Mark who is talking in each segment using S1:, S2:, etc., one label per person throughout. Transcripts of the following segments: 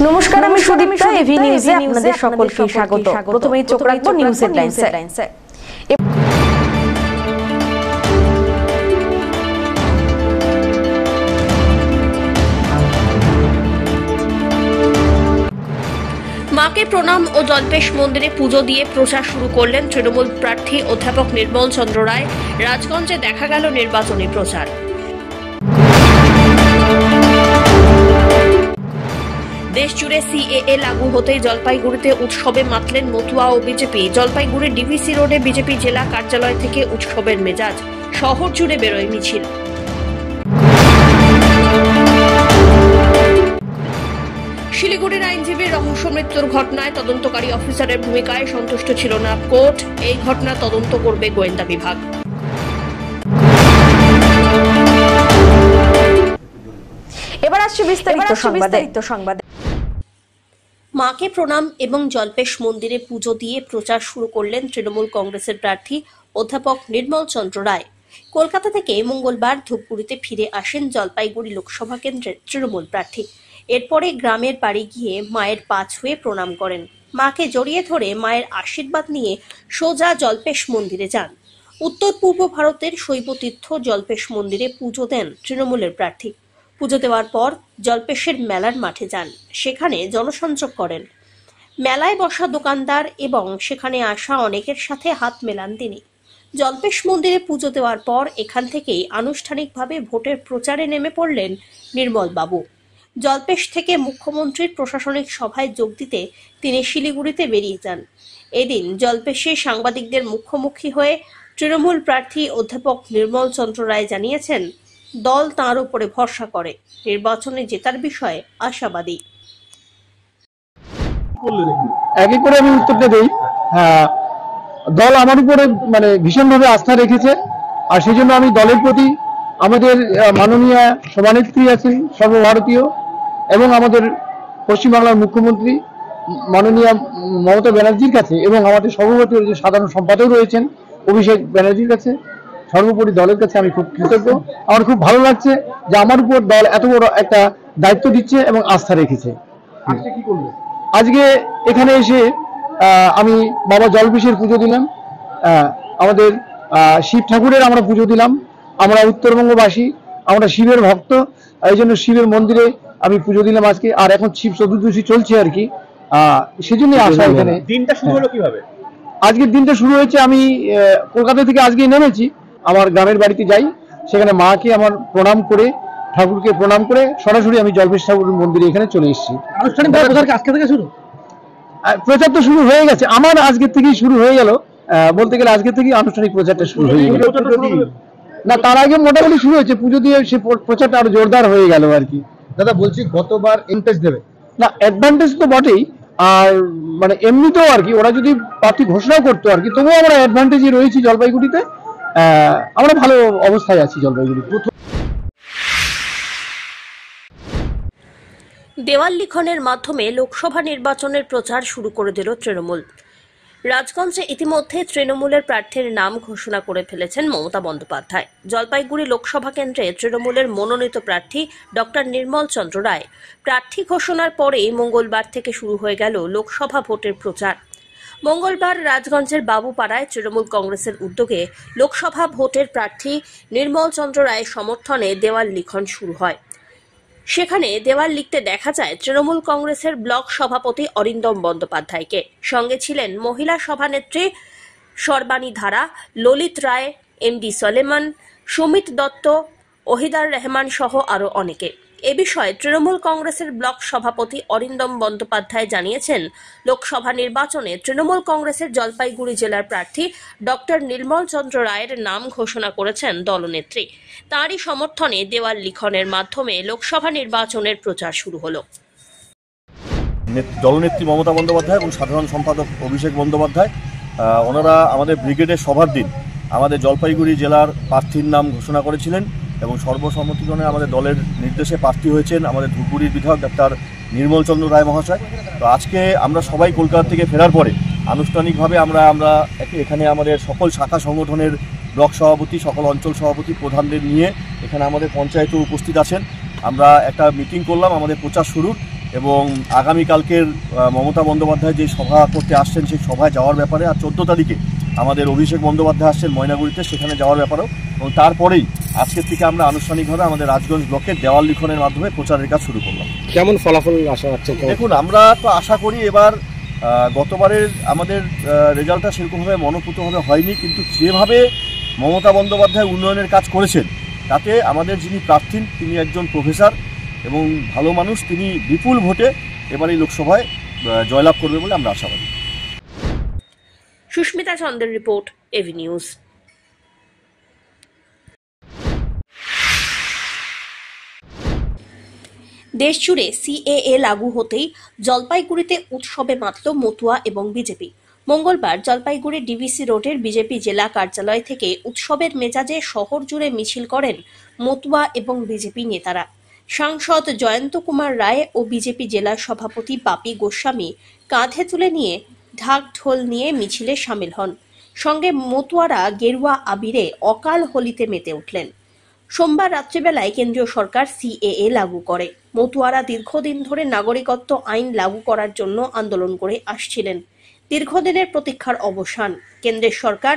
S1: নমস্কার, আমি সুদীপ্তা। এভি নিউজে আপনাদের সকলকে স্বাগত। প্রথমেই চোখ রাখবো নিউজ হেডলাইনসে।
S2: মাকে প্রণাম ও জল্পেশ মন্দিরে পুজো দিয়ে প্রচার শুরু করলেন তৃণমূল প্রার্থী অধ্যাপক নির্মল চন্দ্র রায়। রাজগঞ্জে দেখা গেল নির্বাচনী প্রচার। দেশ জুড়ে সিএএ লাগু হতেই জলপাইগুড়িতে উৎসবে মাতলেন মতুয়া ও বিজেপি। জলপাইগুড়ির ডিভিসি রোডে বিজেপি জেলা কার্যালয় থেকে উৎসবের মেজাজ, শহর জুড়ে বেরোয় মিছিল। শিলিগুড়ির আইনজীবীর রহস্য মৃত্যুর ঘটনায় তদন্তকারী অফিসারের ভূমিকায় সন্তুষ্ট ছিল না কোর্ট। এই ঘটনা তদন্ত করবে গোয়েন্দা বিভাগ।
S1: এবার আসছে বিস্তারিত সংবাদ।
S2: মাকে প্রণাম এবং জল্পেশ মন্দিরে পুজো দিয়ে প্রচার শুরু করলেন তৃণমূল কংগ্রেসের প্রার্থী অধ্যাপক নির্মল চন্দ্র রায়। কলকাতা থেকে মঙ্গলবার ধূপগুড়িতে ফিরে আসেন জলপাইগুড়ি লোকসভা কেন্দ্রের তৃণমূল প্রার্থী। এরপরে গ্রামের বাড়ি গিয়ে মায়ের পা ছুঁয়ে প্রণাম করেন। মাকে জড়িয়ে ধরে মায়ের আশীর্বাদ নিয়ে সোজা জল্পেশ মন্দিরে যান। উত্তর পূর্ব ভারতের শৈবতীর্থ জল্পেশ মন্দিরে পুজো দেন তৃণমূলের প্রার্থী। পুজো দেওয়ার পর জল্পেশের মেলার মাঠে যান, সেখানে জনসংযোগ করেন। মেলায় বসা দোকানদার এবং সেখানে আসা অনেকের সাথে হাত মেলান তিনি। জল্পেশ মন্দিরে পুজো দেওয়ার পর এখান থেকেই আনুষ্ঠানিকভাবে ভোটের প্রচারে নেমে পড়লেন নির্মল বাবু। জল্পেশ থেকে মুখ্যমন্ত্রীর প্রশাসনিক সভায় যোগ দিতে তিনি শিলিগুড়িতে বেরিয়ে যান। এদিন জল্পেশে সাংবাদিকদের মুখোমুখি হয়ে তৃণমূল প্রার্থী অধ্যাপক নির্মল চন্দ্র রায় জানিয়েছেন, দল তাঁর উপরে ভরসা করে, নির্বাচনে জেতার বিষয়ে আশাবাদী।
S3: একই করে আমি উত্তরটা দেই। দল আমার উপরে ভীষণভাবে আস্থা রেখেছে, আর সেই জন্য আমি দলের প্রতি আমাদের মাননীয় সভানেত্রী আছেন সর্বভারতীয় এবং আমাদের পশ্চিমবাংলার মুখ্যমন্ত্রী মাননীয় মমতা ব্যানার্জির কাছে এবং আমাদের সর্বভারতীয় যে সাধারণ সম্পাদক রয়েছেন অভিষেক ব্যানার্জির কাছে, সর্বোপরি দলের কাছে আমি খুব কৃতজ্ঞ। আমার খুব ভালো লাগছে যে আমার উপর দল এত বড় একটা দায়িত্ব দিচ্ছে এবং আস্থা রেখেছে। আজকে এখানে এসে আমি বাবা জলপেশের পুজো দিলাম, আমাদের শিব ঠাকুরের আমরা পুজো দিলাম। আমরা উত্তরবঙ্গবাসী, আমরা শিবের ভক্ত, এই জন্য শিবের মন্দিরে আমি পুজো দিলাম আজকে। আর এখন শিব চতুর্দশী চলছে আর কি, সেজন্যই আসা। এখানে
S4: দিনটা শুরু হলো কিভাবে?
S3: আজকের দিনটা শুরু হয়েছে, আমি কলকাতা থেকে আজকে নেমেছি, আমার গ্রামের বাড়িতে যাই, সেখানে মাকে আমার প্রণাম করে, ঠাকুরকে প্রণাম করে সরাসরি আমি জল্পেশ ঠাকুরের মন্দিরে এখানে চলে এসেছি। আনুষ্ঠানিক আজকে থেকে শুরু, প্রচার তো শুরু হয়ে গেছে, আমার আজকের থেকেই শুরু হয়ে গেল। বলতে গেলে আজকে থেকেই আনুষ্ঠানিক প্রচারটা শুরু হয়ে গেল। না, তার আগে মোটামুটি শুরু হয়েছে, পুজো দিয়ে সে প্রচারটা আরো জোরদার হয়ে গেল আর কি।
S4: দাদা বলছি, গতবার অ্যাডভান্টেজ দেবে
S3: না? অ্যাডভান্টেজ তো বটেই, আর এমনিতেও আর কি ওরা যদি প্রার্থী ঘোষণা করতো আর কি, তবুও আমরা অ্যাডভান্টেজে রয়েছি জলপাইগুড়িতে। আমরা ভালো অবস্থায় আছি জলপাইগুড়িতে।
S2: দেওয়াল লিখনের মাধ্যমে লোকসভা নির্বাচনের প্রচার শুরু করে দিল তৃণমূল। রাজগঞ্জে ইতিমধ্যে তৃণমূলের প্রার্থীর নাম ঘোষণা করে ফেলেছেন মমতা বন্দ্যোপাধ্যায়। জলপাইগুড়ি লোকসভা কেন্দ্রে তৃণমূলের মনোনীত প্রার্থী ডক্টর নির্মল চন্দ্র রায়। প্রার্থী ঘোষণার পরেই মঙ্গলবার থেকে শুরু হয়ে গেল লোকসভা ভোটের প্রচার। মঙ্গলবার রাজগঞ্জের বাবুপাড়ায় তৃণমূল কংগ্রেসের উদ্যোগে লোকসভা ভোটের প্রার্থী নির্মল চন্দ্র রায়ের সমর্থনে দেওয়াল লিখন শুরু হয়। সেখানে দেওয়াল লিখতে দেখা যায় তৃণমূল কংগ্রেসের ব্লক সভাপতি অরিন্দম বন্দ্যোপাধ্যায়কে। সঙ্গে ছিলেন মহিলা সভানেত্রী সর্বাণী ধারা, ললিত রায়, এমডি সলেমান, সুমিত দত্ত, ওহিদার রহমান সহ আরও অনেকে। এ বিষয়ে তৃণমূল কংগ্রেসের ব্লক সভাপতি অরিন্দম বন্দ্যোপাধ্যায় জানিয়েছেন, লোকসভা নির্বাচনে তৃণমূল কংগ্রেসের জলপাইগুড়ি জেলার প্রার্থী ডক্টর নির্মল চন্দ্র রায়ের নাম ঘোষণা করেছেন দলনেত্রী। তাঁরই সমর্থনে দেওয়াল লিখনের মাধ্যমে লোকসভা নির্বাচনের প্রচার শুরু হলো।
S5: দলনেত্রী মমতা বন্দ্যোপাধ্যায় এবং সাধারণ সম্পাদক অভিষেক বন্দ্যোপাধ্যায়, ওনারা আমাদের ব্রিগেডের সভার দিন আমাদের জলপাইগুড়ি জেলার প্রার্থীর নাম ঘোষণা করেছিলেন এবং সর্বসম্মতিক্রমে আমাদের দলের নির্দেশে প্রার্থী হয়েছেন আমাদের ধূপগুড়ির বিধায়ক ডক্টর নির্মল চন্দ্র রায় মহাশয়। তো আজকে আমরা সবাই কলকাতা থেকে ফেরার পরে আনুষ্ঠানিকভাবে আমরা এখানে আমাদের সকল শাখা সংগঠনের ব্লক সভাপতি, সকল অঞ্চল সভাপতি, প্রধানদের নিয়ে এখানে আমাদের পঞ্চায়েতও উপস্থিত আছেন। আমরা একটা মিটিং করলাম আমাদের প্রচার শুরুর। এবং আগামীকালকের মমতা বন্দ্যোপাধ্যায় যে সভা করতে আসছেন সেই সভায় যাওয়ার ব্যাপারে, আর 14 তারিখে আমাদের অভিষেক বন্দ্যোপাধ্যায় আসছেন ময়নাগুড়িতে, সেখানে যাওয়ার ব্যাপারেও, এবং তারপরেই আজকের থেকে আমরা আনুষ্ঠানিকভাবে আমাদের রাজগঞ্জ ব্লকে দেওয়াল লিখনের মাধ্যমে প্রচারের কাজ শুরু করলাম।
S4: কেমন ফলাফল আশা হচ্ছে?
S5: দেখুন, আমরা তো আশা করি এবার গতবারের আমাদের রেজাল্টটা সেরকমভাবে মনোপুতভাবে হয়নি, কিন্তু যেভাবে মমতা বন্দ্যোপাধ্যায় উন্নয়নের কাজ করেছেন তাতে আমাদের যিনি প্রার্থী তিনি একজন প্রফেসর এবং ভালো মানুষ, তিনি বিপুল ভোটে এবার এই লোকসভায় জয়লাভ করবে বলে আমরা আশাবাদী।
S2: সুস্মিতা চন্দ্রের রিপোর্ট, এভি নিউজ। দেশজুড়ে সিএএ লাগু হতেই জলপাইগুড়িতে উৎসবে মাতল মতুয়া এবং বিজেপি। মঙ্গলবার জলপাইগুড়ি ডিভিসি রোডের বিজেপি জেলা কার্যালয় থেকে উৎসবের মেজাজে শহর জুড়ে মিছিল করেন মতুয়া এবং বিজেপি নেতারা। সাংসদ জয়ন্ত কুমার রায় ও বিজেপি জেলা সভাপতি বাপি গোস্বামী কাঁধে তুলে নিয়ে ঢাক ঢোল নিয়ে মিছিলে সামিল হন। সঙ্গে মতুয়ারা গেরুয়া আবিরে অকাল হোলিতে মেতে উঠলেন। সোমবার রাত্রিবেলায় কেন্দ্রীয় সরকার সিএএ লাগু করে। মতুয়ারা দীর্ঘদিন ধরে নাগরিকত্ব আইন লাগু করার জন্য আন্দোলন করে আসছিলেন। দীর্ঘদিনের প্রতীক্ষার অবসান। কেন্দ্রের সরকার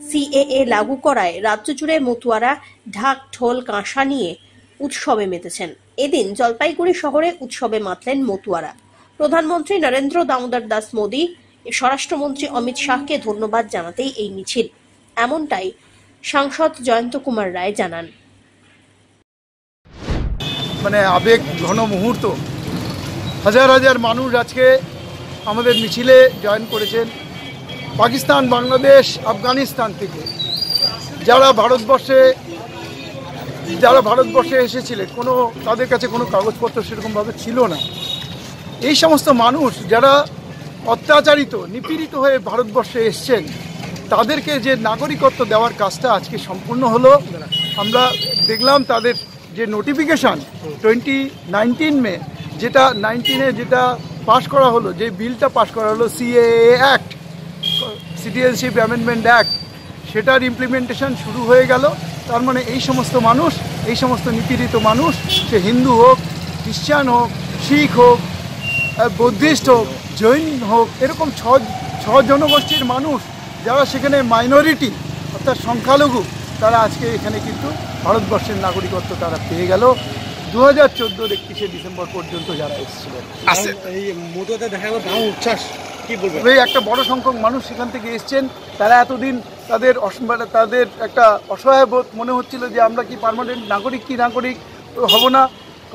S2: সিএএ লাগু করায় রাজ্য জুড়ে মতুয়ারা ঢাক ঢোল কাঁসা নিয়ে উৎসবে মেতেছেন। এদিন জলপাইগুড়ি শহরে উৎসবে মাতলেন মতুয়ারা। প্রধানমন্ত্রী নরেন্দ্র দামোদর দাস মোদী, স্বরাষ্ট্রমন্ত্রী অমিত শাহকে ধন্যবাদ জানাতেই এই মিছিল, এমনটাই সাংসদ জয়ন্ত কুমার রায় জানান।
S6: মানে আবেগ ঘন মুহূর্ত, হাজার হাজার মানুষ আজকে আমাদের মিছিলে জয়েন করেছেন। পাকিস্তান, বাংলাদেশ, আফগানিস্তান থেকে যারা ভারতবর্ষে এসেছিলেন, তাদের কাছে কোনো কাগজপত্র সেরকমভাবে ছিল না। এই সমস্ত মানুষ যারা অত্যাচারিত, নিপীড়িত হয়ে ভারতবর্ষে এসছেন, তাদেরকে যে নাগরিকত্ব দেওয়ার কাজটা আজকে সম্পূর্ণ হলো। আমরা দেখলাম তাদের যে নোটিফিকেশান 2019 মে যেটা পাশ করা হলো, যে বিলটা পাশ করা হলো CAA act, citizenship amendment act, সেটার ইমপ্লিমেন্টেশন শুরু হয়ে গেল। তার মানে এই সমস্ত মানুষ, এই সমস্ত নিপীড়িত মানুষ, সে হিন্দু হোক, খ্রিস্টান হোক, শিখ হোক, বুদ্ধিস্ট হোক, জৈন হোক, এরকম ছ জনগোষ্ঠীর মানুষ যারা সেখানে মাইনরিটি অর্থাৎ সংখ্যালঘু, তারা আজকে এখানে কিন্তু ভারতবর্ষের নাগরিকত্ব তারা পেয়ে গেল। 2014 31শে ডিসেম্বর পর্যন্ত যারা এসেছিলেন, এই একটা বড় সংখ্যক মানুষ সেখান থেকে এসছেন। তারা এতদিন তাদের একটা অসহায় বোধ মনে হচ্ছিল যে আমরা কি পার্মানেন্ট নাগরিক হব না,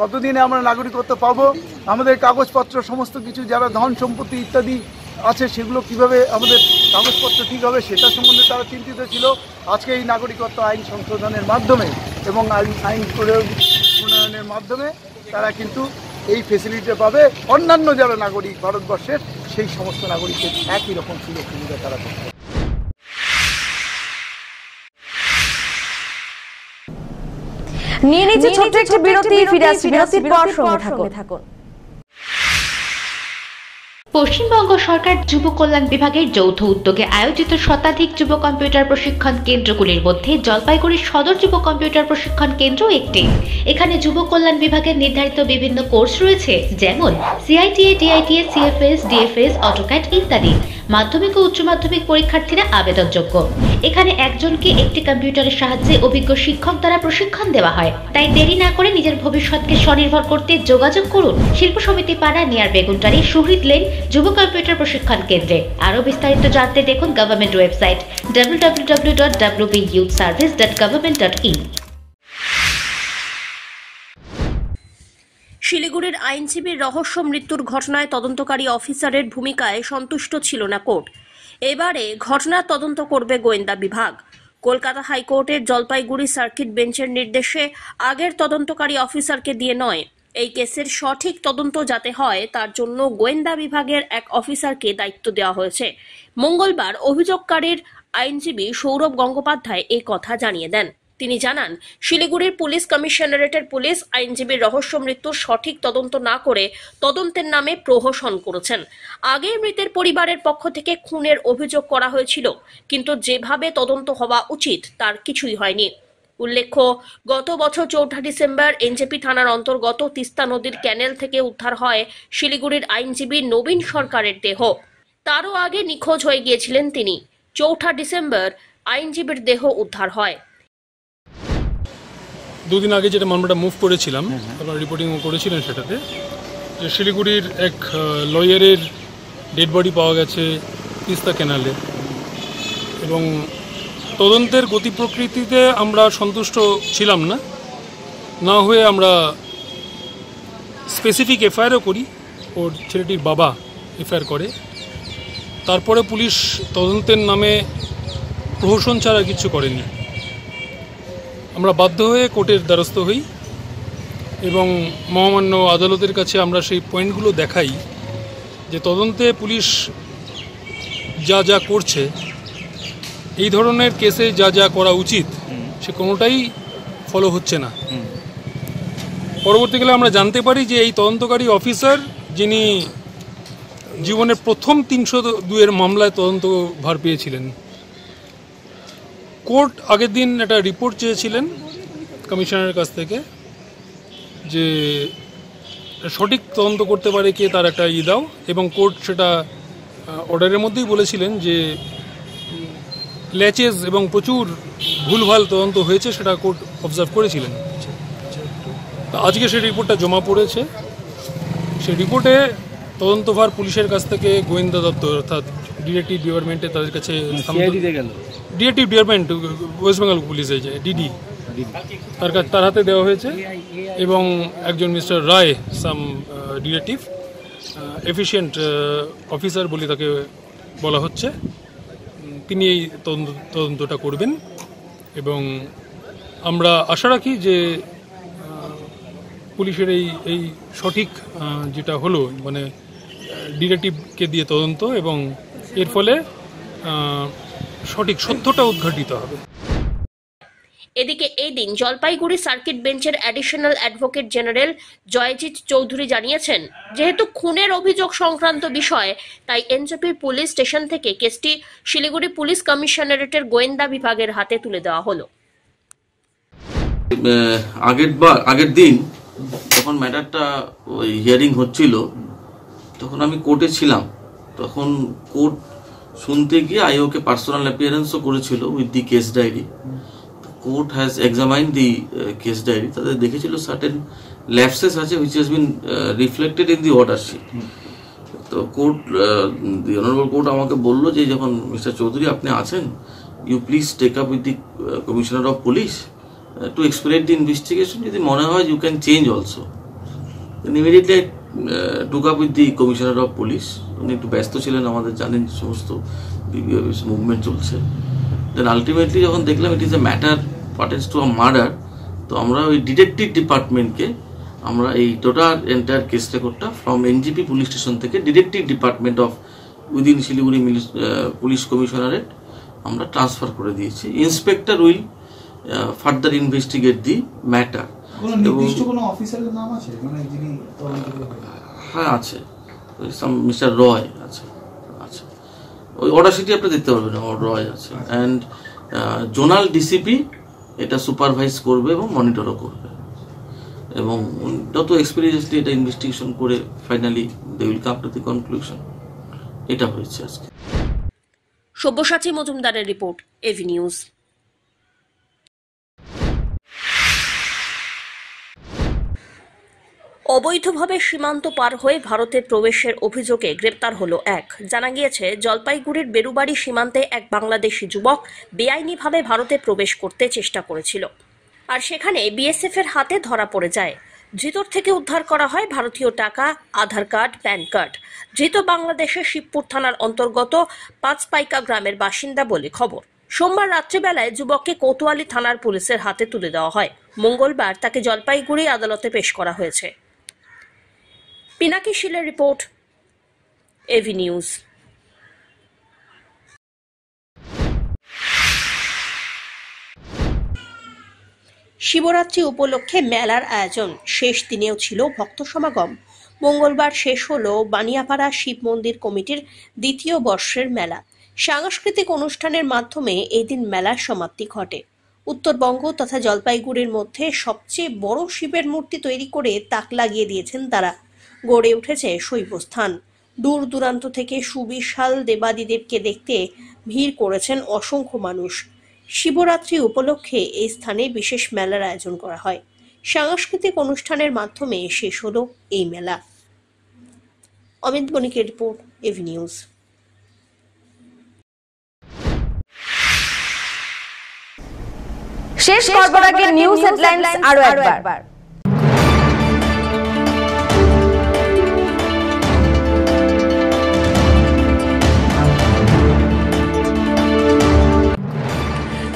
S6: কতদিনে আমরা নাগরিকত্ব পাবো, আমাদের কাগজপত্র সমস্ত কিছু, যারা ধন সম্পত্তি ইত্যাদি আছে সেগুলো কিভাবে আমাদের কাগজপত্র ঠিক হবে সেটা সম্বন্ধে তারা চিন্তিত ছিল। আজকে এই নাগরিকত্ব আইন সংশোধনের মাধ্যমে এবং আইন প্রণয়নের মাধ্যমে তারা কিন্তু এই ফেসিলিটি পাবে। অন্যান্য যারা নাগরিক ভারতবর্ষের, সেই সমস্ত নাগরিকের একই রকম সুযোগ সুবিধা তারা পাবে।
S1: নিয়ে নিচ্ছে ছোট্ট একটি বিরতি, ফিরে আসছি বিরতির পর, সঙ্গে থাকুন।
S7: পশ্চিমবঙ্গ সরকার যুব কল্যাণ বিভাগের যৌথ উদ্যোগে আয়োজিত শতাধিক যুব কম্পিউটার প্রশিক্ষণ কেন্দ্রগুলির মধ্যে জলপাইগুড়ি সদর যুব কম্পিউটার প্রশিক্ষণ কেন্দ্র একটি। এখানে যুব কল্যাণ বিভাগের নির্ধারিত বিভিন্ন কোর্স রয়েছে, যেমন সিআইটিএ, ডিআইটিএ, সিএফএস, ডিএফএস, অটোক্যাড ইত্যাদি। মাধ্যমিক ও উচ্চ মাধ্যমিক পরীক্ষার্থীরা আবেদনযোগ্য। এখানে একজনকে একটি কম্পিউটারের সাহায্যে অভিজ্ঞ শিক্ষক দ্বারা প্রশিক্ষণ দেওয়া হয়। তাই দেরি না করে নিজের ভবিষ্যৎকে স্বনির্ভর করতে যোগাযোগ করুন শিল্প সমিতি পাড়া, নিয়ার বেগুনটারি, শহীদ লেন যুব কম্পিউটার প্রশিক্ষণ কেন্দ্রে। আরও বিস্তারিত জানতে দেখুন গভর্নমেন্ট ওয়েবসাইট www.wbyouthservice.government.in।
S2: শিলিগুড়ির আইনজীবীর রহস্য মৃত্যুর ঘটনায় তদন্তকারী অফিসারের ভূমিকায় সন্তুষ্ট ছিল না কোর্ট। এবারে ঘটনার তদন্ত করবে গোয়েন্দা বিভাগ। কলকাতা হাইকোর্টের জলপাইগুড়ি সার্কিট বেঞ্চের নির্দেশে আগের তদন্তকারী অফিসারকে দিয়ে নয়, এই কেসের সঠিক তদন্ত যাতে হয় তার জন্য গোয়েন্দা বিভাগের এক অফিসারকে দায়িত্ব দেওয়া হয়েছে। মঙ্গলবার অভিযোগকারীর আইনজীবী সৌরভ গঙ্গোপাধ্যায় এই কথা জানিয়ে দেন। তিনি জানান, শিলিগুড়ির পুলিশ কমিশনারেটের পুলিশ আইনজীবীর রহস্য মৃত্যুর সঠিক তদন্ত না করে তদন্তের নামে প্রহসন করেছেন। আগে মৃতের পরিবারের পক্ষ থেকে খুনের অভিযোগ করা হয়েছিল, কিন্তু যেভাবে তদন্ত হওয়া উচিত তার কিছুই হয়নি। উল্লেখ্য, গত বছর 4 ডিসেম্বর এনজেপি থানার অন্তর্গত তিস্তা নদীর ক্যানেল থেকে উদ্ধার হয় শিলিগুড়ির আইনজীবী নবীন সরকারের দেহ। তারও আগে নিখোঁজ হয়ে গিয়েছিলেন তিনি। 4 ডিসেম্বর আইনজীবীর দেহ উদ্ধার হয়।
S8: দুদিন আগে যেটা মামলাটা মুভ করেছিলাম, আপনারা রিপোর্টিং করেছিলেন সেটাতে, যে শিলিগুড়ির এক লয়ারের ডেড বডি পাওয়া গেছে তিস্তা ক্যানালে, এবং তদন্তের গতি প্রকৃতিতে আমরা সন্তুষ্ট ছিলাম না হয়ে আমরা স্পেসিফিক এফআইআরও করি। ওর ছেলেটির বাবা এফআইআর করে। তারপরে পুলিশ তদন্তের নামে প্রহসন ছাড়া কিছু করেনি। আমরা বাধ্য হয়ে কোর্টের দ্বারস্থ হই এবং মহামান্য আদালতের কাছে আমরা সেই পয়েন্টগুলো দেখাই যে তদন্তে পুলিশ যা যা করছে, এই ধরনের কেসে যা যা করা উচিত সে কোনোটাই ফলো হচ্ছে না। পরবর্তীকালে আমরা জানতে পারি যে এই তদন্তকারী অফিসার, যিনি জীবনের প্রথম 302-এর মামলায় তদন্তভার পেয়েছিলেন, কোর্ট আগের দিন একটা রিপোর্ট চেয়েছিলেন কমিশনারের কাছ থেকে যে সঠিক তদন্ত করতে পারে কে, তার একটা দাও, এবং কোর্ট সেটা অর্ডারের মধ্যেই বলেছিলেন যে ল্যাচেস এবং প্রচুর ভুলভাল তদন্ত হয়েছে, সেটা কোর্ট অবজার্ভ করেছিলেন। আজকে সেই রিপোর্টটা জমা পড়েছে। সেই রিপোর্টে তদন্তভার পুলিশের কাছ থেকে গোয়েন্দা দপ্তর অর্থাৎ ডিটেকটিভ ডিপার্টমেন্টে তাদের কাছে, ডিটেকটিভ ডিপার্টমেন্ট ওয়েস্ট বেঙ্গল পুলিশে যে ডিডি, তার হাতে দেওয়া হয়েছে, এবং একজন মিস্টার রায়, সাম ডিটেকটিভ এফিশিয়েন্ট অফিসার বলে তাকে বলা হচ্ছে, তিনি এই তদন্তটা করবেন। এবং আমরা আশা রাখি যে পুলিশের এই সঠিক যেটা হলো, মানে ডিটেকটিভকে দিয়ে তদন্ত, এবং এর ফলে সঠিক সত্যটা উদ্ঘাটিত হবে।
S2: এদিকে এই দিন জলপাইগুড়ি সার্কিট বেঞ্চের additional advocate general Joyjit Chowdhury জানিয়েছেন, যেহেতু খুনের অভিযোগ সংক্রান্ত বিষয়, তাই এনজেপি পুলিশ স্টেশন থেকে কেসটি শিলিগুড়ি পুলিশ কমিশনারেটের গোয়েন্দা বিভাগের হাতে তুলে দেওয়া হলো।
S9: আগের দিন যখন ম্যাটারটা ওই হিয়ারিং হচ্ছিল, তখন আমি কোর্টে ছিলাম। তখন কোর্ট শুনতে গিয়ে আইওকে পার্সোনাল অ্যাপিয়ারেন্সও করেছিল with the case diary. Court has examined the case diary. তাদের দেখেছিল সার্টেন ল্যাপসেস আছে which has been reflected in the order sheet. তো কোর্ট, দি অনারেবল কোর্ট আমাকে বললো যে যখন মিস্টার চৌধুরী আপনি আছেন, you please take up with the commissioner of police to expedite the investigation. যদি মনে হয় you can change also. Then immediately took up with the commissioner of police. উনি একটু ব্যস্ত ছিলেন, আমাদের জানেন সমস্ত মুভমেন্ট চলছে। দেন আলটিমেটলি যখন দেখলাম it is a matter pertains to a murder, তো আমরা ওই ডিটেকটিভ ডিপার্টমেন্টকে আমরা এই টোটাল এন্টায়ার কেস রেকর্ডটা ফ্রম এনজিপি পুলিশ স্টেশন থেকে detective department of within Siliguri police commissionerate আমরা ট্রান্সফার করে দিয়েছি। Inspector will further investigate the matter. হ্যাঁ আছে, মিস্টার রয় আছে, ওই অর্ডার শিটে আপনি দেখতে পারবেন, রয় আছে। অ্যান্ড জোনাল ডিসিপি এটা সুপারভাইজ করবে এবং মনিটরও করবে, এবং যত এক্সপিরিয়েন্সলি এটা ইনভেস্টিগেশন করে finally they will come to the conclusion. এটা হয়েছে আজকে।
S2: সব্যসাচী মজুমদারের রিপোর্ট, এভি নিউজ। অবৈধভাবে সীমান্ত পার হয়ে ভারতে প্রবেশের অভিযোগে গ্রেপ্তার হলো এক। জানা গিয়েছে, জলপাইগুড়ির বেরুবাড়ি সীমান্তে এক বাংলাদেশি যুবক বেআইনিভাবে ভারতে প্রবেশ করতে চেষ্টা করেছিল, আর সেখানে বিএসএফ এর হাতে ধরা পড়ে যায়। ধৃতর থেকে উদ্ধার করা হয় ভারতীয় টাকা, আধার কার্ড, প্যান কার্ড। ধৃত বাংলাদেশের শিবপুর থানার অন্তর্গত পাঁচপাইকা গ্রামের বাসিন্দা বলে খবর। সোমবার রাত্রিবেলায় যুবককে কোতোয়ালি থানার পুলিশের হাতে তুলে দেওয়া হয়। মঙ্গলবার তাকে জলপাইগুড়ি আদালতে পেশ করা হয়েছে। পিনাকি শিলের রিপোর্ট, এভি নিউজ। শিবরাত্রি উপলক্ষে মেলার আয়োজন, শেষ দিনেও ছিল ভক্ত সমাগম। মঙ্গলবার শেষ হলো বানিয়াপাড়া শিব মন্দির কমিটির দ্বিতীয় বর্ষের মেলা। সাংস্কৃতিক অনুষ্ঠানের মাধ্যমে এই দিন মেলার সমাপ্তি ঘটে। উত্তরবঙ্গ তথা জলপাইগুড়ির মধ্যে সবচেয়ে বড় শিবের মূর্তি তৈরি করে তাক লাগিয়ে দিয়েছেন তারা। গড়ে উঠেছে শৈবস্থান। দূর দূরান্ত থেকে সুবিশাল দেবাদিদেবকে দেখতে ভিড় করেছেন অসংখ্য মানুষ। শিবরাত্রি উপলক্ষে এই স্থানে বিশেষ মেলার আয়োজন করা হয়। সাংস্কৃতিক অনুষ্ঠানের মাধ্যমে শেষ হলো এই মেলা। অমিত বণিকের রিপোর্ট, এভি নিউজ।
S1: শেষ করবার আগে নিউজ হেডলাইন্স আরো একবার।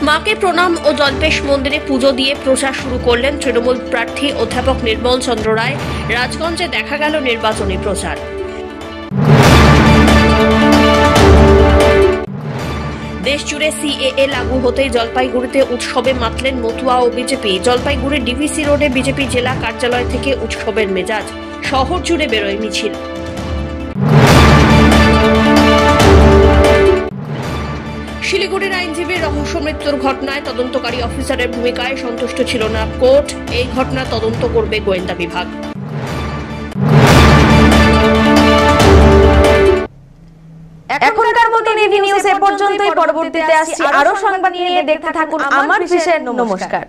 S2: মাকে প্রণাম ও জল্পেশ মন্দিরে পুজো দিয়ে প্রচার শুরু করলেন তৃণমূল প্রার্থী অধ্যাপক নির্মল চন্দ্র রায়। রাজগঞ্জে দেখা গেল নির্বাচনী প্রচার। দেশ জুড়ে সিএএ লাগু হতেই জলপাইগুড়িতে উৎসবে মাতলেন মতুয়া ও বিজেপি। জলপাইগুড়ির ডিভিসি রোডে বিজেপি জেলা কার্যালয় থেকে উৎসবের মেজাজ। শহর জুড়ে বেরোয় মিছিল। শিলিগুড়ির আইনজীবীর রহস্য মৃত্যুর ঘটনায় তদন্তকারী অফিসারের ভূমিকায় সন্তুষ্ট ছিল না কোর্ট। এই ঘটনা তদন্ত করবে গোয়েন্দা বিভাগ।
S1: এখনকার মতো এভি নিউজ এ পর্যন্তই। পরবর্তীতে আসছি আরো সংবাদ নিয়ে। দেখতে থাকুন আমার বিশেষ। নমস্কার।